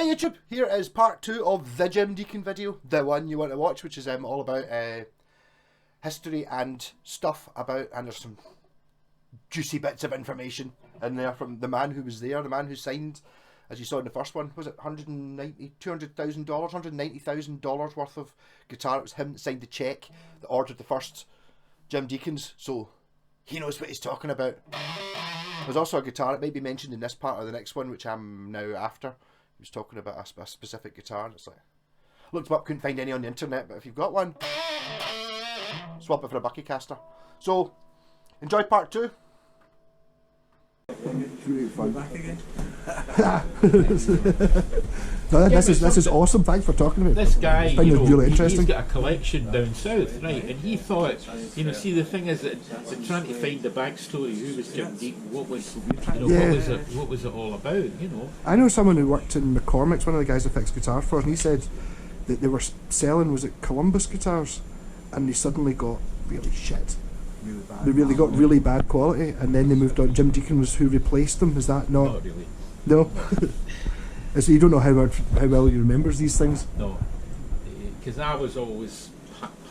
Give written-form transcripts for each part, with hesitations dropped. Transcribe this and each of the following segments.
Hey YouTube, here is part 2 of the Jim Deacon video, the one you want to watch, which is all about history and stuff about, and there's some juicy bits of information in there from the man who was there, the man who signed, as you saw in the first one, was it $190,000 worth of guitar. It was him that signed the cheque that ordered the first Jim Deacons, so he knows what he's talking about. There's also a guitar, it may be mentioned in this part or the next one, which I'm now after. He was talking about a specific guitar, and it's like, looked them up, couldn't find any on the internet, but if you've got one, swap it for a Buckycaster. So, enjoy part 2. Back again. No, this is awesome. Thanks for talking about it. This guy, I find it really interesting. He's got a collection down south, right? And he thought, see, the thing is that they're trying to find the backstory. Who was Jim Deacon? What was, what was it all about? I know someone who worked in McCormick's, one of the guys that fixed guitars for us, and he said that they were selling, was it Columbus guitars, and they suddenly got really shit. Really bad. They really got really bad quality, and then they moved on. Jim Deacon was who replaced them. Is that not? Not really. No. So you don't know how well he remembers these things. No, because I was always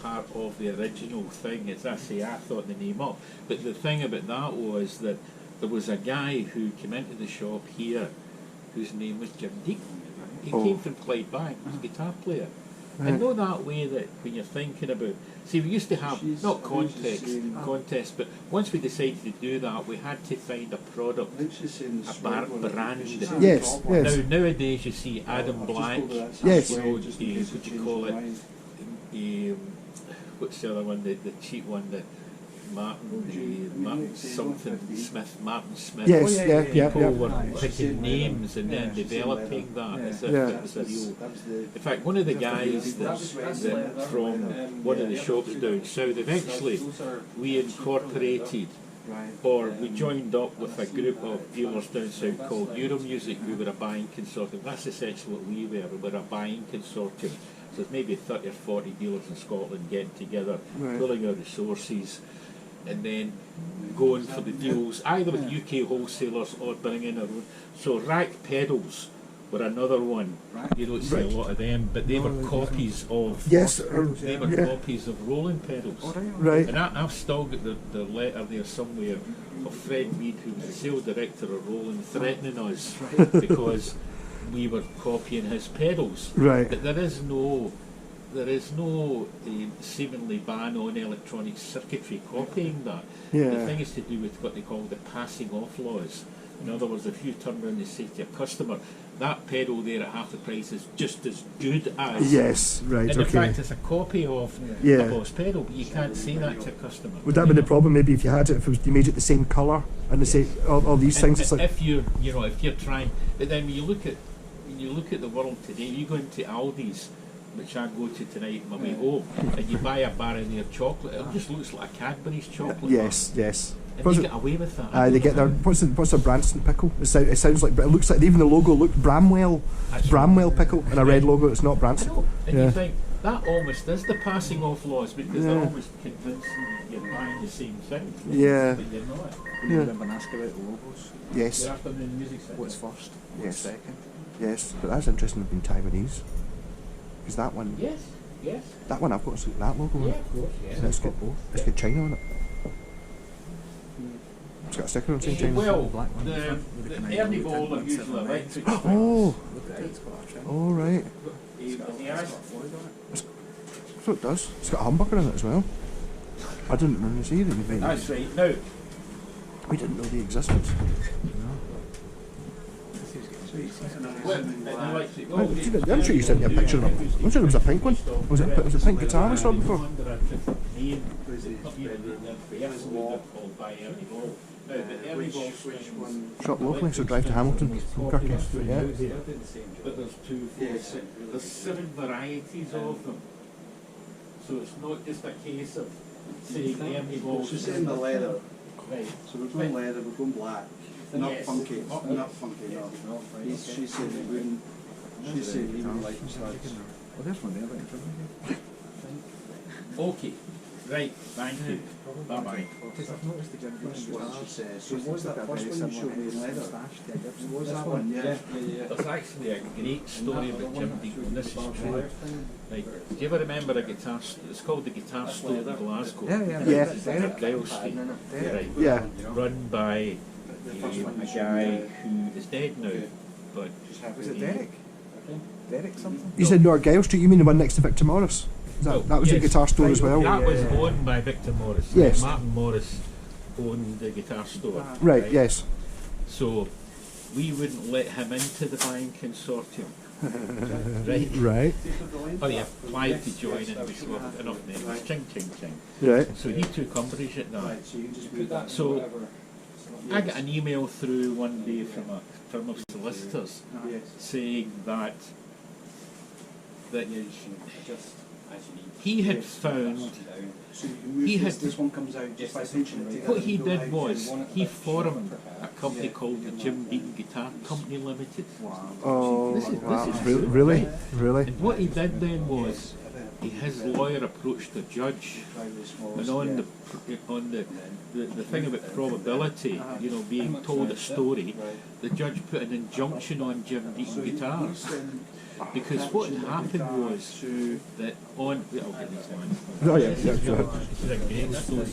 part of the original thing. As I say, I thought the name up. But the thing about that was that there was a guy who came into the shop here, whose name was Jim Deacon. He came from Clydebank. He was a guitar player. Right. And know that way that when you're thinking about, see, we used to have not contests, but once we decided to do that, we had to find a product, a brand. Yes, yes. Nowadays you see Adam Black. Yes. What do you call it? What's the other one? The cheap one, the Martin Smith. Yes, People were picking names and then developing that as if it was a real. In fact, one of the guys that from one of the shops down south, eventually we incorporated, or we joined up with a group of dealers down south called Euromusic, who were a buying consortium. That's essentially what we were. We were a buying consortium. So there's maybe 30 or 40 dealers in Scotland getting together, pulling our resources, and then going for the deals, either with UK wholesalers or bringing our own. So rack pedals were another one. You don't see a lot of them, but they were copies of. Yes, they were copies of rolling pedals. Right. And I've still got the letter there somewhere of Fred Mead, who was the sales director of Rolling, threatening us because we were copying his pedals. Right. But there is no seemingly ban on electronic circuitry copying that. Yeah. The thing is to do with what they call the passing off laws. In other words, if you turn around and say to your customer, that pedal there at half the price is just as good as. Yes, right, and okay. in fact, it's a copy of a Boss pedal, but you can't say that to a customer. Would that be the problem? Maybe if you had it, if you made it the same colour and the same all these things. It's like if you're trying, but then when you look at the world today, you go into Aldi's, which I go to tonight on my way home, and you buy a bar of their chocolate, it just looks like a Cadbury's chocolate. Yes, bar. yes. And they get away with that. They get their what's a Branston pickle? It sounds like, but it looks like even the logo looked Bramwell pickle, and a red logo. It's not Branston. And you think that almost is the passing off laws, because they're almost convincing you you're buying the same thing. Yeah. But you're not. When you remember and ask about the logos. Yes. You're after the music section. What's first? What's second? Yes, but that's interesting. Being Taiwanese, because that one. Yes. That one I've got that logo. Yeah, of course. Yeah. It's got both. It's got China on it. It's got a sticker on saying China. Well, the early ball are usually electric. Oh. Oh right. So it does. It's got a humbucker in it as well. I didn't know this either. That's right. Now, we didn't know they existed. I'm sure you sent me a picture of it. I'm sure it was a pink one. Was it a pink guitar we saw before? Shop locally, so drive to Hamilton from Kirky. Yeah. But there's 7 varieties of them. So it's not just a case of saying Ernie balls. She's saying the leather. Right. So we're going leather, we're going black. Not funky. Not funky, no. She said he wouldn't. She said he would like studs. Well, there's one there, right in front of you. Okay. Right, thank you. Bye bye. Because I've noticed the Jim Deacon What guitar. she says. So Was that a first very one you showed similar me in kind of leather? stash? Was that one? Yeah. There's actually a great story about Jim Deacon. This is true. Like, do you ever remember a guitar? It's called the Guitar Store in Glasgow. Yeah. It's in Gale Street. Right. Yeah. Run by a guy who is dead now, but Was it Derek? Derek something? You said Norgale Street, you mean the one next to Victor Morris? That was the Yes. guitar store as well? That was owned by Victor Morris. Yes. Martin Morris owned the guitar store. Right, yes. So we wouldn't let him into the buying consortium. Right. Right, Or he applied to join and we swapped enough names. Ching, ching, ching. right. So he took umbrage at that. Right, so you just read that. So I got an email through one day from a firm of solicitors Yes. saying that Just he had found so you can move He this. had- This one comes out just by pinching it. what he did was he formed a company called the Jim Deacon Guitar Company Limited. Oh, This is wow. true. Really? Really? And what he did then was his lawyer approached the judge, and on the thing about probability, you know, being told a story, the judge put an injunction on Jim Deacon Guitars. Because what had happened was that on... I'll get this one. Oh, yeah, yeah, go ahead. This is a great story.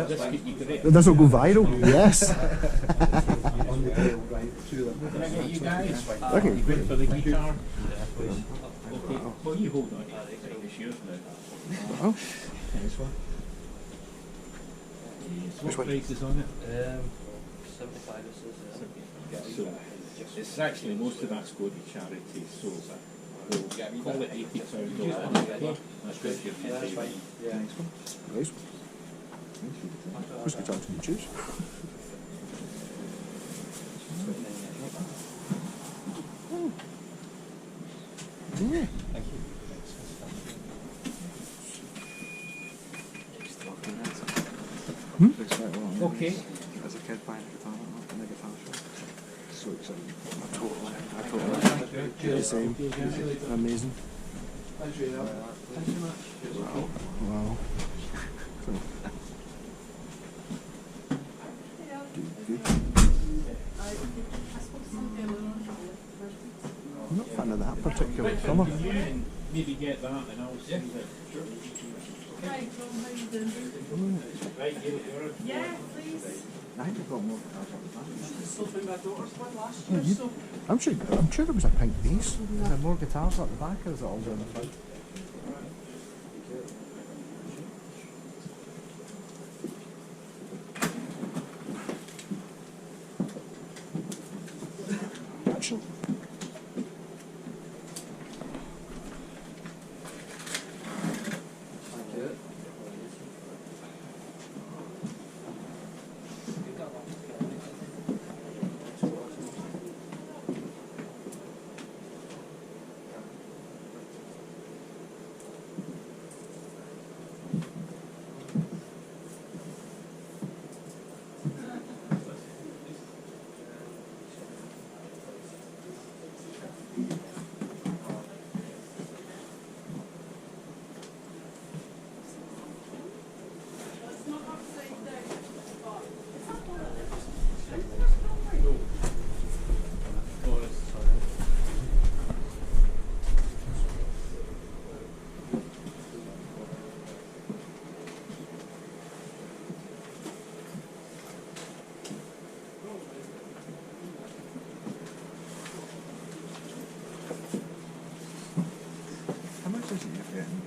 This could you could This will go viral. Yes. you guys Okay. you ready for the guitar? Okay. Well, you hold on. It's yours now. Oh. Nice one. Yes, what price is on it? 75 this is. So it's actually most of that's going to charity. So we'll call it £80. Okay, that's good for your That's fine. Yeah. Nice. Which guitar do you choose? Yeah. Okay. As a kid buying a guitar in the guitar shop. So exciting. I totally. The same. Amazing. Thanks for your help. Thanks so much. Wow. I'm not a fan of that particular drummer. Can you maybe get that and I'll send it? Right, well, how you doing? Right, you're Yeah, please. I think we've got more guitars on the back. Still bring my daughter's one last year, so. I'm sure it was a pink bass. Is there more guitars at the back or is it all down the front? Action. How much is it you're getting?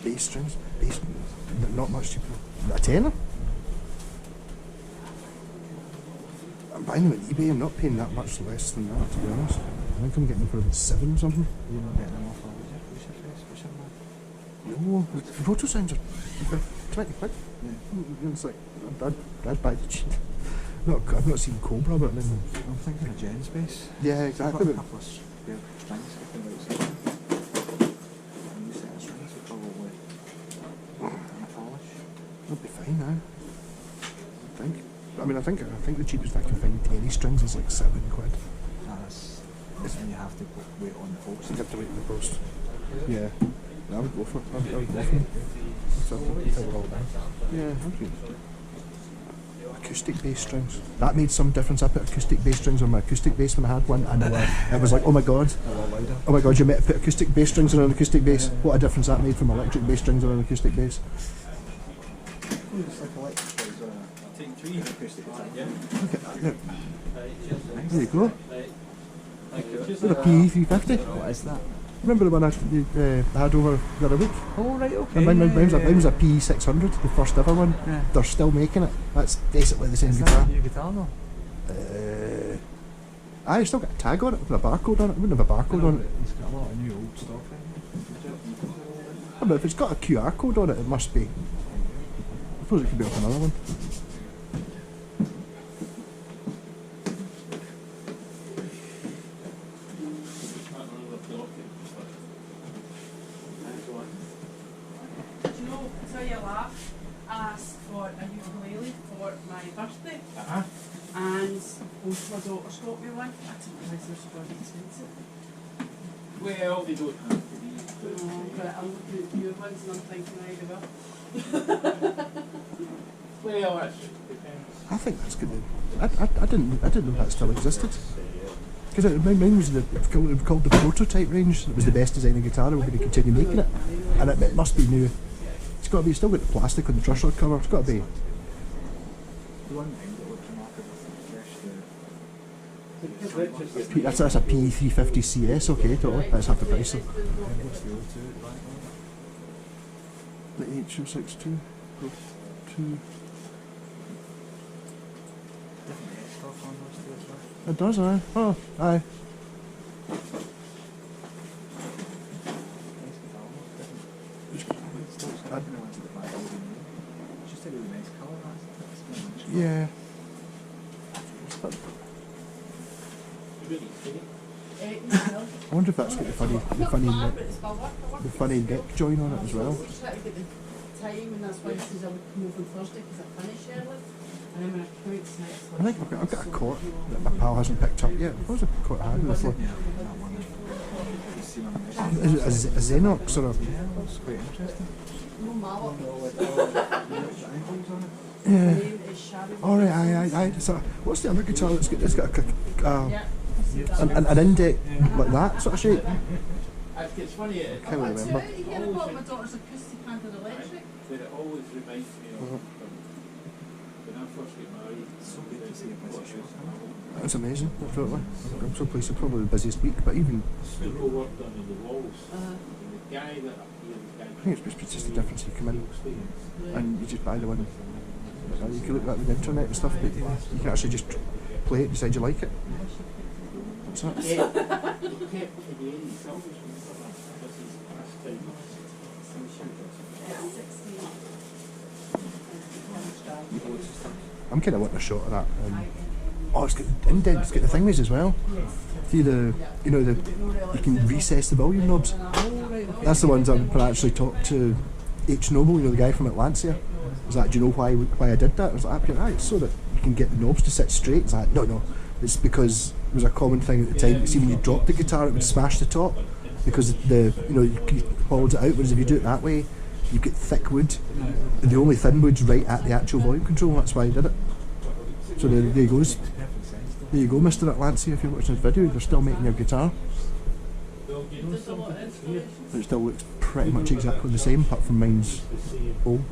Bass strings. Bass. Not much cheaper. A tenner? I'm buying them at eBay. I'm not paying that much less than that, to be honest. I think I'm getting them for about 7 or something. You're not getting them off of it. What's your face? What's your man? No, the roto sounds are 20 quid. Yeah. It's like, I'd buy the cheap. I've not seen Cobra, but I mean, I'm thinking of Jen's bass. yeah, I've exactly. got a But couple of spare strings kicking about somewhere. A new set of strings would probably polish. it'll be fine now. I think. I mean, I think the cheapest I can find 10 strings is like 7 quid. That's It's when you have to wait on the post. You have to wait in the post. Yeah. I would go for it. I would go for it. Yeah, okay. Acoustic bass strings. That made some difference. I put acoustic bass strings on my acoustic bass when I had one, and it was like, oh my god. Oh my god, you meant to put acoustic bass strings on an acoustic bass. What a difference that made from electric bass strings on an acoustic bass. It's like electric strings on a take 3 acoustic guitar. Look at that. There you go. Thank With a PE350. What is that? Remember the one I had over the other week? Oh, right, okay. And mine was a PE600, the first ever one. Yeah. They're still making it. That's basically the same Is guitar. that your guitar though? I still got a tag on it with a barcode on it. It wouldn't have a barcode on it. It's got a lot of new old stuff Yeah, but if it's got a QR code on it, it must be. I suppose it could be off another one. Do you know, so you laugh, I asked for a ukulele for my birthday, and both my daughters got me one. I didn't realise they were so bloody expensive. Well, they don't have to be. But I'm looking at new ones and I'm thinking I give up. Well, that depends. I think that's good. I didn't know that still existed. Because mine was called the prototype range. It was the best designing guitar. We're going to continue making it, and it must be new. It's got to be. It's still got the plastic on the truss rod cover. It's got to be. The one thing that looked remarkable was That's a PE350 CS. Okay, totally. That's half the price. So. what's the old to it, right? The H262 Pro 2. Different stuff on those two as well. It does, aye. Oh, aye. Nice guitar, different. Still something I wanted to buy over new. It's just a really nice colour, that's nice. Yeah. No. I wonder if that's got the funny neck join on it as well. Try to get the time, and that's why he says I would come over Thursday because I finish early. And then when I come out tonight, it's like, I think I've got a court that my pal hasn't picked up yet. What was a court I had before? Yeah, that one. You see on the Is it a Xenox or a... yeah, that's quite interesting. no mallet. Yeah. Name is Shabby. Alright, aye. So, what's the other guitar that's got, it's got Yeah. an index like that sort of shape? It's funny, Can't remember. You hear about my daughter's acoustic and an electric? but it always reminds me of when I first got married. So good to see a piece of shoes. That's amazing, totally. I'm so pleased. It's probably the busiest week, but even... Stucco work done on the walls. And the guy that I think it's just the difference. You come in and you just buy the one. You can look at it on the internet and stuff, but you can actually just play it, decide you like it. That's it. I'm kind of wanting a shot of that. Oh, it's got the indent, it's got the thingies as well. See the, you can recess the volume knobs. That's the ones I actually talked to H. Noble, the guy from Atlancia. I was like, do you know why I did that? I was like, it's so that you can get the knobs to sit straight. It's like, no, it's because it was a common thing at the time. See, when you drop the guitar, it would smash the top because you hollowed it out. Whereas if you do it that way, you get thick wood, and the only thin wood's right at the actual volume control. That's why I did it. So there you go. There you go, Mr. Atlancia. If you're watching this video, they're still making your guitar. It still looks pretty much exactly the same, apart from mine's old.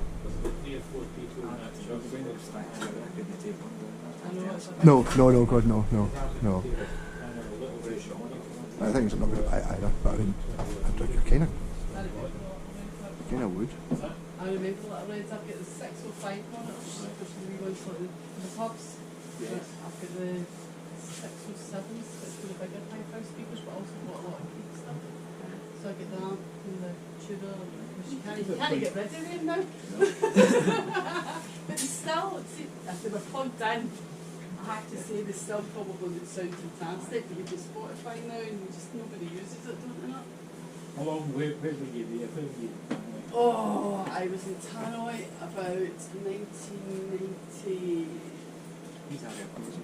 No, God, no. I think it's not going to either, but I mean, I kind of would. I remember little reds, I've got the 605 on it, which is the wee ones like the pubs. I've got the 607s, which are the bigger hi-fi speakers, but also got a lot of geek stuff. So I get the amp and the tuner, which you can't get rid of them now. But still, see, if they were plugged in, I have to say they still probably would sound fantastic, but you do Spotify now and nobody uses it, don't they not? How long, where were you there? Where were you? Oh, I was in Tannoy about 1990.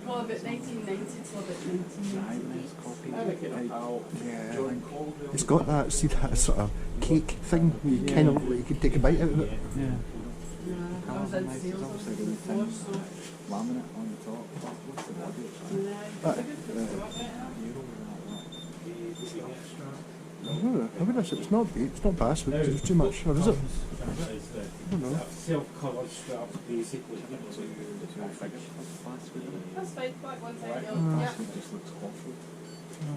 Well, about 1990 till about 1990. It's got that, see that sort of cake thing where you kind of look like you could take a bite out of it. Yeah, I was in sales obviously before, so. Laminate on the top. What's the body? Yeah, it's a good place to work at. I mean, it's not bad, but it's too much, or is it? I don't know. Self-coloured straps, basically. That's fine, back one side, yeah.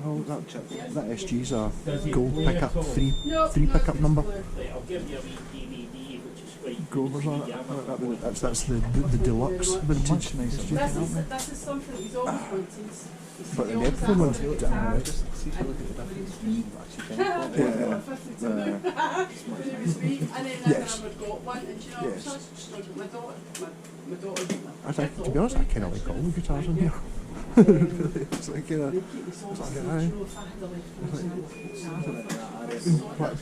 Oh, that SG's a gold pickup, three pickup number. I'll give you a wee DVD, which is quite Grovers on it. That's the deluxe vintage. This is something he's always wanted. But the Neptune one's damn right. And then I never got one, and you know, I was such a struggle. My daughter. To be honest, I kind of like all the guitars in here. It's like,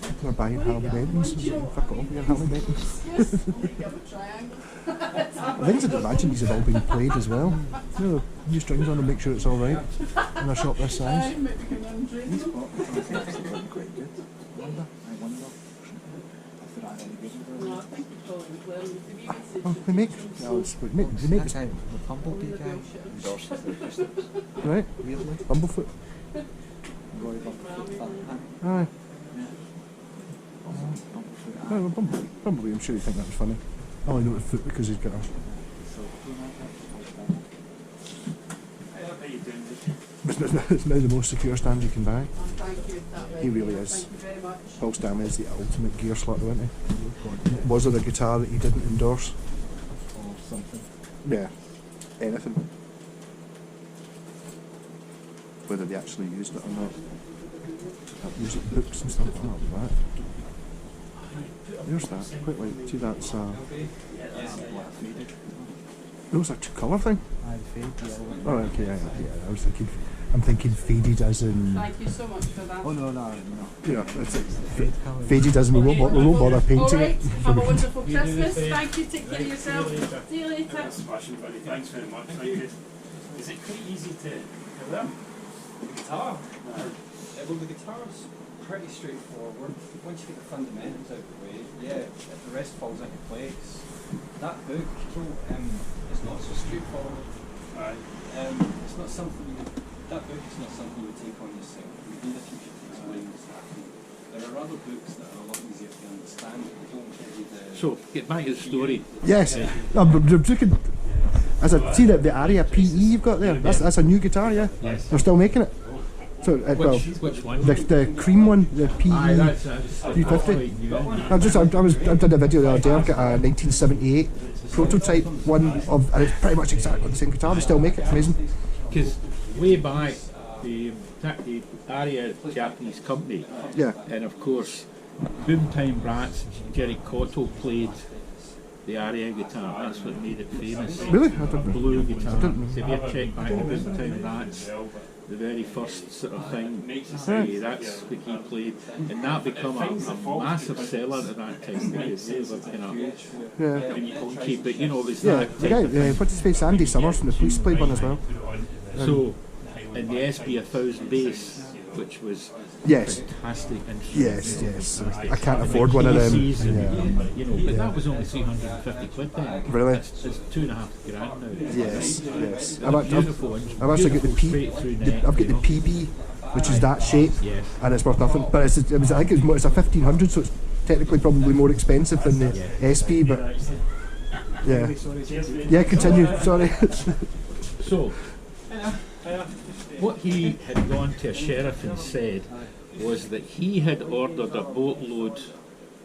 people are buying Harley Benton's. Fuck off, you're Harley Benton's. I think I'd imagine these have all been played as well. You know, new strings on to make sure it's all right in a shop this size. Oh, they make the Bumblebee guy. right? Weirdly. Bumblefoot. Roy Bumblefoot. Aye. Oh, Bumblebee, I'm sure you think that was funny. I only know it's foot because he's got a... It's now the most secure stand you can buy. He really is. Paul Stanley is the ultimate gear slut, isn't he? Was there a guitar that he didn't endorse? Or something. Yeah. Anything. Whether they actually used it or not. Music books and stuff like that. There's that. Quite like, see that's those are two-colour thing? Oh, okay, yeah. I'm thinking faded as in... Thank you so much for that. Oh no. Yeah, that's it. Faded as in we won't bother painting it. Have a wonderful Christmas. Thank you, take care of yourself. See you later. That's smashing, buddy. Thanks very much. Thank you. Is it quite easy to learn? The guitar? Well, the guitar's pretty straightforward. Once you get the fundamentals out of the way, the rest falls into place. That book, is not so straightforward. Right. It's not something that book is not something you would take on yourself. You need a teacher to explain what's happening. There are other books that are a lot easier to understand, but they don't give you the... So, get back to the story. Yes. As I see that the Aria PE you've got there, that's a new guitar, yeah? Yes. They're still making it. So, Which one? The cream one, the PE 350. I did a video the other day. I've got a 1978 prototype one of, and it's pretty much exactly the same guitar. They still make it. It's amazing. Because way back, the Aria Japanese company, Yeah. and of course, Boomtown Brats, Jerry Cottle played the Aria guitar. That's what made it famous. Really? I didn't know. Blue guitar. I didn't know. So if you check back to Boomtown Brats, the very first sort of thing, that's what he played, and that became a massive seller at that time because they were kind of funky, but you know, it was that the type guy, of thing. what's his face? Andy Summers from the Police played one as well. So, and the SB 1000 bass, which was Yes. fantastic instrument. Yes. I can't afford one of them. Cases and, Yeah. you know, but that was only 350 quid then. Really? It's £2.5 grand now. Yes. It's I've a beautiful instrument. actually got the Straight through neck, I've got you the know. PB, which is that shape, Yes. and it's worth nothing. But I think it's a 1500, so it's technically probably more expensive than the SP. But yeah, continue. Sorry. So, what he had gone to a sheriff and said was that he had ordered a boatload,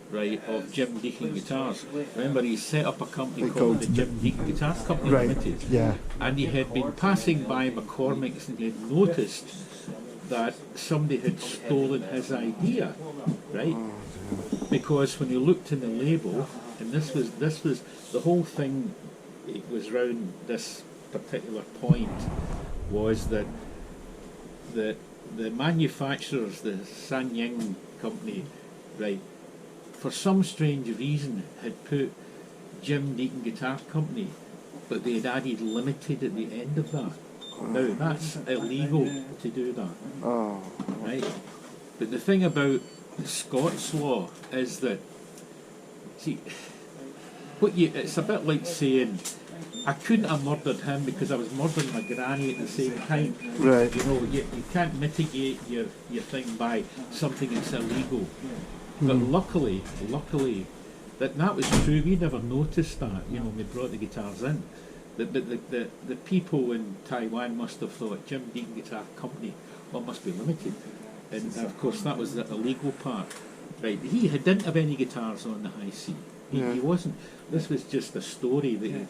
right, of Jim Deacon guitars. Remember, he set up a company called the Jim Deacon Guitar Company Right. Limited. Yeah. And he had been passing by McCormick's and he had noticed that somebody had stolen his idea, right? Because when you looked in the label, and this was the whole thing, it was round this particular point, was that the manufacturers, the Sanying company, right, for some strange reason had put Jim Deacon Guitar Company but they had added limited at the end of that. Now that's illegal to do that, Oh. right? But the thing about the Scots law is that, see, it's a bit like saying, I couldn't have murdered him because I was murdering my granny at the same time. Right. You know, you can't mitigate your thing by something that's illegal. But luckily, that was true. We never noticed that, you know, we brought the guitars in. But the people in Taiwan must have thought, Jim Deacon Guitar Company, well, must be limited. And of course, that was the illegal part. Right, he didn't have any guitars on the high C. He wasn't. This was just a story that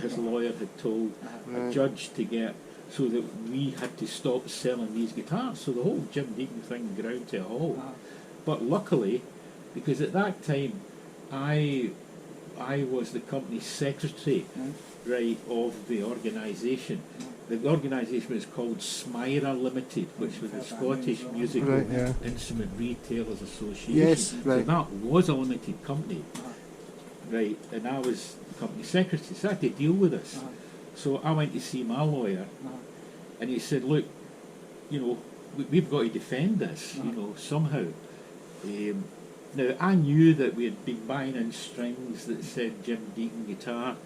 his lawyer had told a judge to get, so that we had to stop selling these guitars. So the whole Jim Deacon thing ground to a halt. But luckily, because at that time, I was the company secretary, right, of the organisation. The organisation was called Smyra Limited, which was the Scottish Musical Instrument Retailers Association. Yes, right. So that was a limited company, right, and I was the company secretary, so I had to deal with this. So I went to see my lawyer, and he said, look, you know, we've got to defend this, you know, somehow. Now, I knew that we had been buying in strings that said Jim Deacon Guitar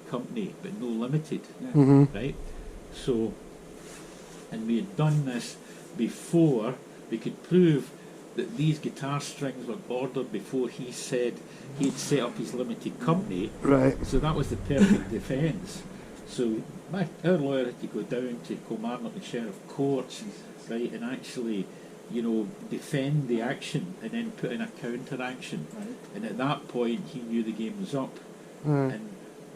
Company, but no limited, right? So, and we had done this before we could prove that these guitar strings were ordered before he said he'd set up his limited company. Right. So that was the perfect defence. So our lawyer had to go down to Kilmarnock and Sheriff Courts, right, and actually, you know, defend the action and then put in a counter action. And at that point, he knew the game was up. And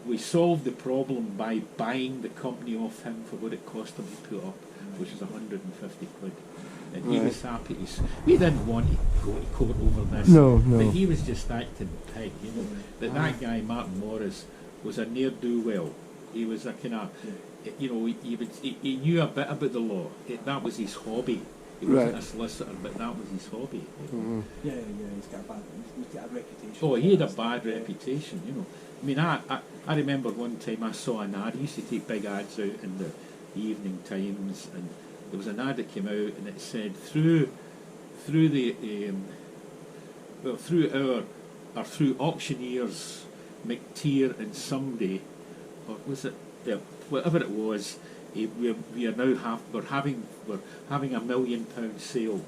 we solved the problem by buying the company off him for what it cost him to put up, which was 150 quid. And he was happy. We didn't want to go to court over this. No. But he was just acting pig, you know. That guy, Martin Morris, was a ne'er-do-well. He was a kind of, you know, he knew a bit about the law. That was his hobby. He wasn't a solicitor, but that was his hobby. Yeah, he's got a reputation. Oh, he had a bad reputation, you know. I mean, I remember one time I saw an ad. He used to take big ads out in the evening times, and there was an ad that came out, and it said through auctioneers McTeer and somebody, or was it, whatever it was, we are now we're having £1 million sale,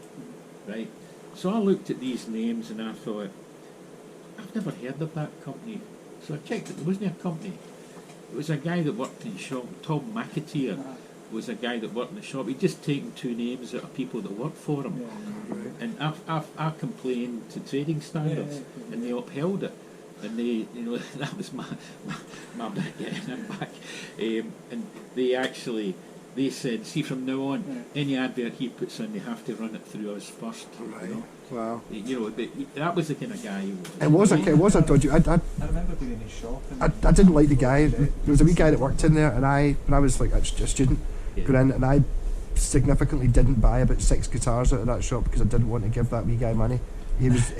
right? So I looked at these names and I thought, I've never heard of that company. So I checked it. There wasn't a company. It was a guy that worked in the shop. Tom McAteer was a guy that worked in the shop. He'd just taken two names out of people that worked for him. And I complained to trading standards, and they upheld it. And they, you know, that was my getting it back. And they said, see, from now on, any advert he puts in, they have to run it through us first. Right. You know? Wow. You know, that was the kind of guy he was. It was a dodgy. I remember being in his shop. I didn't like the guy. There was a wee guy that worked in there, and when I was like a student, going in, and I significantly didn't buy about 6 guitars out of that shop because I didn't want to give that wee guy money. He was.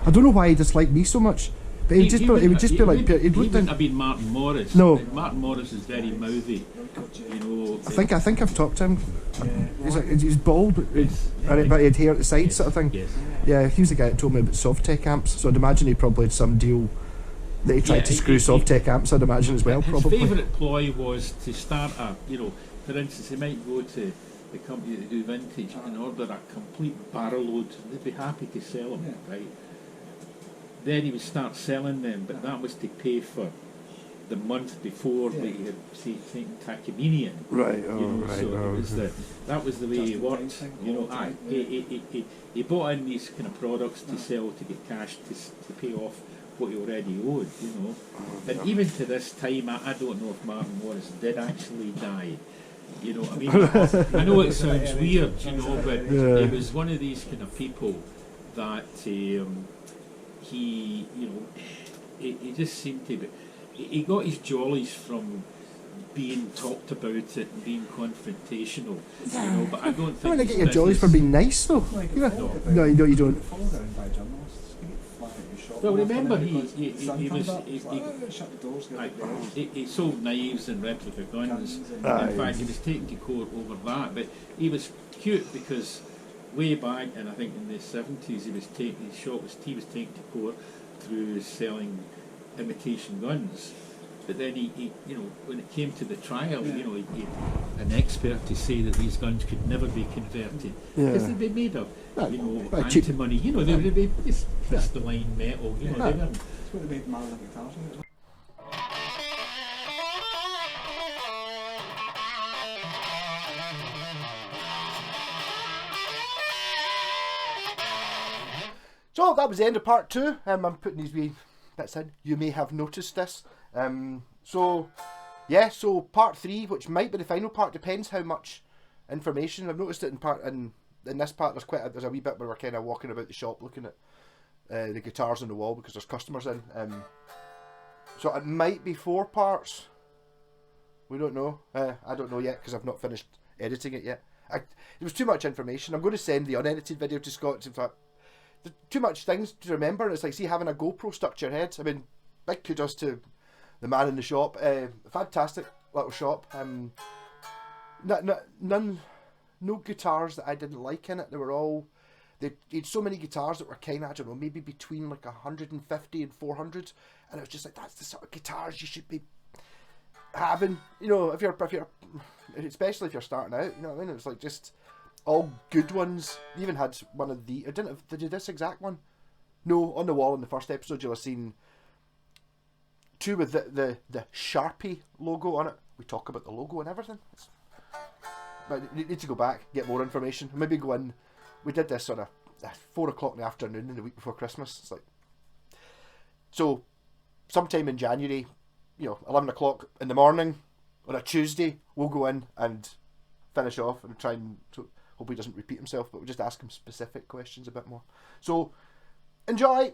I don't know why he disliked me so much. But he would just be like. He wouldn't have been Martin Morris. No. Martin Morris is very mouthy. You know. I think I've talked to him. He's bald, but he had hair at the side, sort of thing. Yes. Yeah, he was the guy that told me about Softtech amps. So I'd imagine he probably had some deal that he tried to screw Softtech amps. I'd imagine as well. His probably. favourite ploy was to start for instance, he might go to the company that do vintage and order a complete barrel load. They'd be happy to sell them, right? Then he would start selling them, but that was to pay for the month before that he had taken Takaminian. Right. That was the way he worked. You know, he bought in these kind of products to sell to get cash to pay off what he already owed. You know, and even to this time, I don't know if Martin Morris did actually die. You know, I mean, I know it sounds weird, you know, but he was one of these kind of people that he just seemed to be. He got his jollies from being talked about it and being confrontational, you know. But I don't think. I get your jollies for being nice, though. No, you don't. followed around by journalists. You get flagged in his shop. Well, Walking remember in, he sun was comes up, it's like, he, shut the doors, get Aye, the doors. he sold knives and replica guns. Guns and- In fact, he was taken to court over that. But he was cute because way back, and I think in the 70s, he was taken to court through selling imitation guns. But then he when it came to the trial, he an expert to say that these guns could never be converted because Yeah. they'd be made of, cheap. antimony. They'd be just crystalline metal. They weren't. That's what they made Marlon guitars in. So that was the end of part 2. I'm putting these wee bits in. You may have noticed this. So part 3, which might be the final part, depends how much information. I've noticed it in this part. There's a wee bit where we're kind of walking about the shop, looking at the guitars on the wall because there's customers in. So it might be 4 parts. We don't know. I don't know yet because I've not finished editing it yet. There was too much information. I'm going to send the unedited video to Scott. In fact, there's too much things to remember. It's like, see, having a GoPro stuck to your head. I mean, big kudos to the man in the shop. Fantastic little shop. No guitars that I didn't like in it. They were all, they had so many guitars that were kind of, I don't know, maybe between like 150 and 400, and it was just like, that's the sort of guitars you should be having. If you're especially if you're starting out. You know what I mean? It was like just all good ones. You even had one of the, did you this exact one? No, on the wall in the first episode you'll have seen 2 with the Sharpie logo on it. We talk about the logo and everything. But you need to go back, get more information. Maybe go in. We did this on a 4 o'clock in the afternoon in the week before Christmas. It's like, so sometime in January, 11 o'clock in the morning on a Tuesday, we'll go in and finish off and try and hope he doesn't repeat himself, but we'll just ask him specific questions a bit more. So enjoy.